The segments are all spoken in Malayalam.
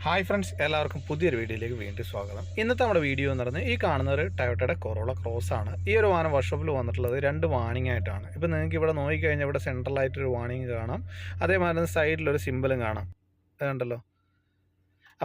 ഹായ് ഫ്രണ്ട്സ്, എല്ലാവർക്കും പുതിയൊരു വീഡിയോയിലേക്ക് വീണ്ടും സ്വാഗതം. ഇന്നത്തെ നമ്മുടെ വീഡിയോ എന്ന് പറയുന്നത് ഈ കാണുന്ന ഒരു ടൊയോട്ടയുടെ കൊറോള ക്രോസ് ആണ്. ഈ ഒരു വാഹനം വർക്ക്ഷോപ്പിൽ വന്നിട്ടുള്ളത് 2 വാണിംഗ് ആയിട്ടാണ്. ഇപ്പോൾ നിങ്ങൾക്ക് ഇവിടെ നോക്കിക്കഴിഞ്ഞാൽ ഇവിടെ സെൻട്രലായിട്ടൊരു വാണിംഗ് കാണാം, അതേമാതിരി തന്നെ സൈഡിലൊരു സിമ്പിളും കാണാം. അതുണ്ടല്ലോ.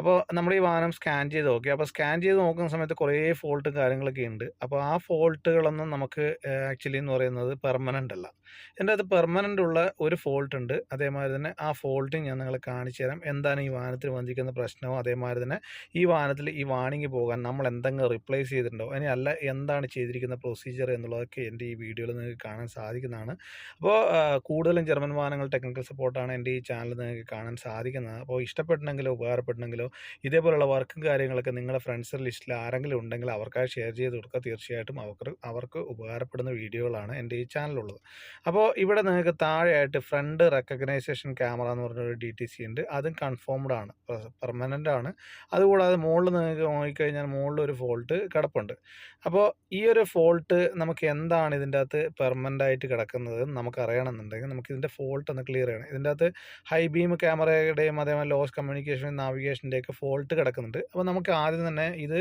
അപ്പോൾ നമ്മൾ ഈ വാഹനം സ്കാൻ ചെയ്ത് നോക്കി. അപ്പോൾ സ്കാൻ ചെയ്ത് നോക്കുന്ന സമയത്ത് കുറേ ഫോൾട്ടും കാര്യങ്ങളൊക്കെ ഉണ്ട്. അപ്പോൾ ആ ഫോൾട്ടുകളൊന്നും നമുക്ക് ആക്ച്വലി എന്ന് പറയുന്നത് പെർമനൻ്റ് അല്ല. ഇതിൻ്റെ അകത്ത് പെർമനൻ്റ് ഉള്ള ഒരു ഫോൾട്ട് ഉണ്ട്. അതേമാതിരി തന്നെ ആ ഫോൾട്ട് ഞാൻ നിങ്ങളെ കാണിച്ചു തരാം. എന്താണ് ഈ വാഹനത്തിൽ വന്നിരിക്കുന്ന പ്രശ്നവും അതേമാതിരി തന്നെ ഈ വാഹനത്തിൽ ഈ വാണിംഗ് പോകാൻ നമ്മൾ എന്തെങ്കിലും റിപ്ലേസ് ചെയ്തിട്ടുണ്ടോ, ഇനി അല്ല എന്താണ് ചെയ്തിരിക്കുന്ന പ്രൊസീജിയർ എന്നുള്ളതൊക്കെ എൻ്റെ ഈ വീഡിയോയിൽ നിങ്ങൾക്ക് കാണാൻ സാധിക്കുന്നതാണ്. അപ്പോൾ കൂടുതലും ജർമ്മൻ വാഹനങ്ങൾ ടെക്നിക്കൽ സപ്പോർട്ടാണ് എൻ്റെ ഈ ചാനൽ നിങ്ങൾക്ക് കാണാൻ സാധിക്കുന്നത്. അപ്പോൾ ഇഷ്ടപ്പെടണമെങ്കിലോ ഉപകാരപ്പെടണമെങ്കിലോ ഇതേപോലുള്ള വർക്കും കാര്യങ്ങളൊക്കെ നിങ്ങളുടെ ഫ്രണ്ട്സ് ലിസ്റ്റിൽ ആരെങ്കിലും ഉണ്ടെങ്കിൽ അവർക്കായി ഷെയർ ചെയ്ത് കൊടുക്കുക. തീർച്ചയായിട്ടും അവർക്ക് ഉപകാരപ്പെടുന്ന വീഡിയോകളാണ് എൻ്റെ ഈ ചാനലുള്ളത്. അപ്പോൾ ഇവിടെ നിങ്ങൾക്ക് താഴെയായിട്ട് ഫ്രണ്ട് റെക്കഗ്നൈസേഷൻ ക്യാമറ എന്ന് പറഞ്ഞൊരു DTC ഉണ്ട്. അതും കൺഫേംഡ് ആണ്, പെർമനൻ്റ് ആണ്. അതുകൂടാതെ മുകളിൽ നിങ്ങൾക്ക് നോക്കിക്കഴിഞ്ഞാൽ മുകളിലൊരു ഫോൾട്ട് കിടപ്പുണ്ട്. അപ്പോൾ ഈ ഒരു ഫോൾട്ട് നമുക്ക് എന്താണ് ഇതിൻ്റെ അകത്ത് പെർമനൻ്റ് ആയിട്ട് കിടക്കുന്നത് നമുക്ക് അറിയണമെന്നുണ്ടെങ്കിൽ നമുക്ക് ഇതിൻ്റെ ഫോൾട്ട് ഒന്ന് ക്ലിയർ ചെയ്യണം. ഇതിൻ്റെ അകത്ത് ഹൈ ബീം ക്യാമറയുടെയും അതേപോലെ ലോസ് കമ്മ്യൂണിക്കേഷൻ നാവിഗേഷൻ്റെയൊക്കെ ഫോൾട്ട് കിടക്കുന്നുണ്ട്. അപ്പോൾ നമുക്ക് ആദ്യം തന്നെ ഇത്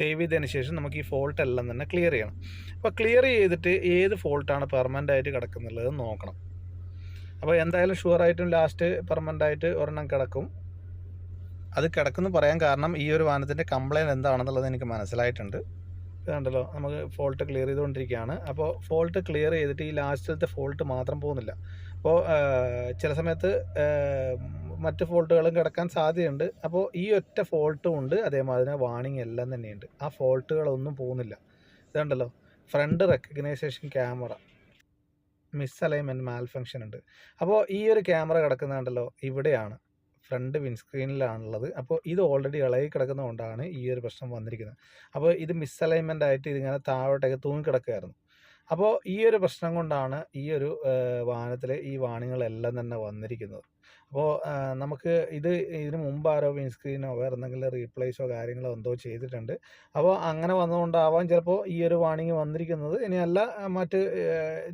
സേവ് ചെയ്തതിന് ശേഷം നമുക്ക് ഈ ഫോൾട്ട് എല്ലാം തന്നെ ക്ലിയർ ചെയ്യണം. അപ്പോൾ ക്ലിയർ ചെയ്തിട്ട് ഏത് ഫോൾട്ടാണ് പെർമനൻ്റ് ആയിട്ട് കിടക്കുന്നുള്ളത് നോക്കണം. അപ്പോൾ എന്തായാലും ഷുവറായിട്ടും ലാസ്റ്റ് പെർമനൻ്റ് ആയിട്ട് ഒരെണ്ണം കിടക്കും. അത് കിടക്കുമെന്ന് പറയാൻ കാരണം ഈ ഒരു വാഹനത്തിൻ്റെ കംപ്ലയിൻറ്റ് എന്താണെന്നുള്ളത് എനിക്ക് മനസ്സിലായിട്ടുണ്ട്. കണ്ടല്ലോ, നമുക്ക് ഫോൾട്ട് ക്ലിയർ ചെയ്തുകൊണ്ടിരിക്കുകയാണ്. അപ്പോൾ ഫോൾട്ട് ക്ലിയർ ചെയ്തിട്ട് ഈ ലാസ്റ്റിലത്തെ ഫോൾട്ട് മാത്രം പോകുന്നില്ല. അപ്പോൾ ചില സമയത്ത് മറ്റ് ഫോൾട്ടുകളും കിടക്കാൻ സാധ്യതയുണ്ട്. അപ്പോൾ ഈ ഒറ്റ ഫോൾട്ടും ഉണ്ട്, അതേമാതിരി വാണിംഗ് എല്ലാം തന്നെയുണ്ട്. ആ ഫോൾട്ടുകളൊന്നും പോകുന്നില്ല. ഇതുണ്ടല്ലോ, ഫ്രണ്ട് റെക്കഗ്നൈസേഷൻ ക്യാമറ മിസ്അലൈൻമെൻറ്റ് മാൽ ഫങ്ഷൻ ഉണ്ട്. അപ്പോൾ ഈ ഒരു ക്യാമറ കിടക്കുന്നുണ്ടല്ലോ ഇവിടെയാണ്, ഫ്രണ്ട് വിൻസ്ക്രീനിലാണുള്ളത്. അപ്പോൾ ഇത് ഓൾറെഡി ഇളകി കിടക്കുന്നതുകൊണ്ടാണ് ഈ ഒരു പ്രശ്നം വന്നിരിക്കുന്നത്. അപ്പോൾ ഇത് മിസ്അലൈൻമെൻ്റ് ആയിട്ട് ഇതിങ്ങനെ താഴോട്ടേക്ക് തൂങ്ങിക്കിടക്കുകയായിരുന്നു. അപ്പോൾ ഈ ഒരു പ്രശ്നം കൊണ്ടാണ് ഈ ഒരു വാഹനത്തിൽ ഈ വാണിങ്ങുകളെല്ലാം തന്നെ വന്നിരിക്കുന്നത്. അപ്പോൾ നമുക്ക് ഇതിന് മുമ്പ് ആരോ വിൻസ്ക്രീനോ വേറെ എന്തെങ്കിലും റീപ്ലേസോ കാര്യങ്ങളോ എന്തോ ചെയ്തിട്ടുണ്ട്. അപ്പോൾ അങ്ങനെ വന്നതുകൊണ്ടാവാം ചിലപ്പോൾ ഈ ഒരു വാണിംഗ് വന്നിരിക്കുന്നത്. ഇനിയല്ല മറ്റ്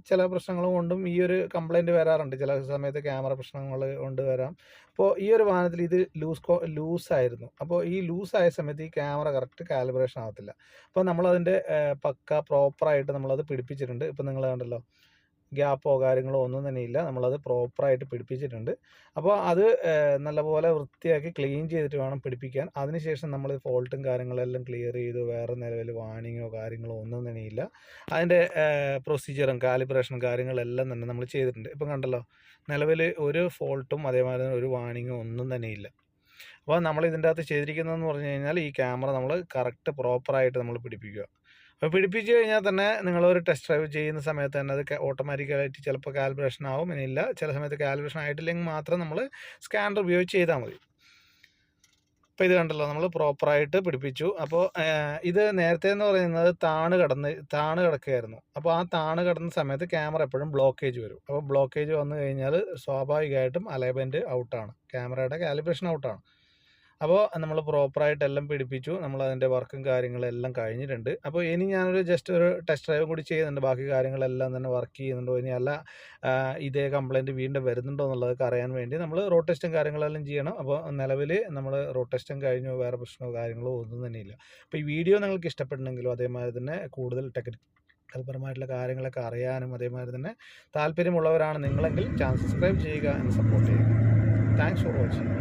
ചില പ്രശ്നങ്ങൾ കൊണ്ടും ഈ ഒരു കംപ്ലയിൻറ്റ് വരാറുണ്ട്. ചില സമയത്ത് ക്യാമറ പ്രശ്നങ്ങൾ കൊണ്ട് വരാം. അപ്പോൾ ഈ ഒരു വാഹനത്തിൽ ഇത് ലൂസായിരുന്നു. അപ്പോൾ ഈ ലൂസായ സമയത്ത് ഈ ക്യാമറ കറക്റ്റ് കാലിബ്രേഷൻ ആകത്തില്ല. അപ്പോൾ നമ്മളതിൻ്റെ പക്ക പ്രോപ്പറായിട്ട് നമ്മളത് പിടിപ്പിച്ചിട്ടുണ്ട്. ഇപ്പോൾ നിങ്ങൾ കണ്ടല്ലോ, ഗ്യാപ്പോ കാര്യങ്ങളോ ഒന്നും തന്നെയില്ല. നമ്മളത് പ്രോപ്പറായിട്ട് പിടിപ്പിച്ചിട്ടുണ്ട്. അപ്പോൾ അത് നല്ലപോലെ വൃത്തിയാക്കി ക്ലീൻ ചെയ്തിട്ട് വേണം പിടിപ്പിക്കാൻ. അതിനുശേഷം നമ്മൾ ഫോൾട്ടും കാര്യങ്ങളെല്ലാം ക്ലിയർ ചെയ്തു. വേറെ നിലവിൽ വാണിങ്ങോ കാര്യങ്ങളോ ഒന്നും തന്നെയില്ല. അതിൻ്റെ പ്രൊസീജിയറും കാലിബ്രേഷനും കാര്യങ്ങളെല്ലാം തന്നെ നമ്മൾ ചെയ്തിട്ടുണ്ട്. ഇപ്പം കണ്ടല്ലോ, നിലവിൽ ഒരു ഫോൾട്ടും അതേമാതിരി ഒരു വാണിങ്ങോ ഒന്നും തന്നെയില്ല. അപ്പോൾ നമ്മൾ ഇതിൻ്റെ അകത്ത് ചെയ്തിരിക്കുന്നതെന്ന് പറഞ്ഞു കഴിഞ്ഞാൽ ഈ ക്യാമറ നമ്മൾ കറക്റ്റ് പ്രോപ്പറായിട്ട് നമ്മൾ പിടിപ്പിക്കുക. അപ്പോൾ പിടിപ്പിച്ച് കഴിഞ്ഞാൽ തന്നെ നിങ്ങളൊരു ടെസ്റ്റ് ഡ്രൈവ് ചെയ്യുന്ന സമയത്ത് തന്നെ അത് ഓട്ടോമാറ്റിക്കലായിട്ട് ചിലപ്പോൾ കാലിബ്രേഷൻ ആവും, ഇനിയില്ല ചില സമയത്ത് കാലിബ്രേഷൻ ആയിട്ടില്ലെങ്കിൽ മാത്രം നമ്മൾ സ്കാനർ ഉപയോഗിച്ച് ചെയ്താൽ മതി. അപ്പോൾ ഇത് കണ്ടല്ലോ, നമ്മൾ പ്രോപ്പറായിട്ട് പിടിപ്പിച്ചു. അപ്പോൾ ഇത് നേരത്തെ എന്ന് പറയുന്നത് താണ് കിടക്കുകയായിരുന്നു. അപ്പോൾ ആ താണ് കിടന്ന സമയത്ത് ക്യാമറ എപ്പോഴും ബ്ലോക്കേജ് വരും. അപ്പോൾ ബ്ലോക്കേജ് വന്നു കഴിഞ്ഞാൽ സ്വാഭാവികമായിട്ടും അലൈൻമെൻറ്റ് ഔട്ടാണ്, ക്യാമറയുടെ കാലിബ്രേഷൻ ഔട്ടാണ്. അപ്പോൾ നമ്മൾ പ്രോപ്പറായിട്ട് എല്ലാം പിടിപ്പിച്ചു. നമ്മളതിൻ്റെ വർക്കും കാര്യങ്ങളെല്ലാം കഴിഞ്ഞിട്ടുണ്ട്. അപ്പോൾ ഇനി ഞാനൊരു ജസ്റ്റ് ഒരു ടെസ്റ്റ് ഡ്രൈവും കൂടി ചെയ്യുന്നുണ്ട്. ബാക്കി കാര്യങ്ങളെല്ലാം തന്നെ വർക്ക് ചെയ്യുന്നുണ്ടോ, ഇനി അല്ല ഇതേ കംപ്ലയിൻറ്റ് വീണ്ടും വരുന്നുണ്ടോ എന്നുള്ളതൊക്കെ അറിയാൻ വേണ്ടി നമ്മൾ റോഡ് ടെസ്റ്റും കാര്യങ്ങളെല്ലാം ചെയ്യണം. അപ്പോൾ നിലവിൽ നമ്മൾ റോഡ് ടെസ്റ്റും കഴിഞ്ഞു, വേറെ പ്രശ്നമോ കാര്യങ്ങളോ ഒന്നും തന്നെയില്ല. അപ്പോൾ ഈ വീഡിയോ നിങ്ങൾക്ക് ഇഷ്ടപ്പെടണമെങ്കിലോ അതേമാതിരി തന്നെ കൂടുതൽ ടെക്നിക്കൽപരമായിട്ടുള്ള കാര്യങ്ങളൊക്കെ അറിയാനും അതേമാതിരി തന്നെ താല്പര്യമുള്ളവരാണ് നിങ്ങളെങ്കിൽ ചാനൽ സബ്സ്ക്രൈബ് ചെയ്യുക, എന്ന് സപ്പോർട്ട് ചെയ്യുക. Thanks for watching.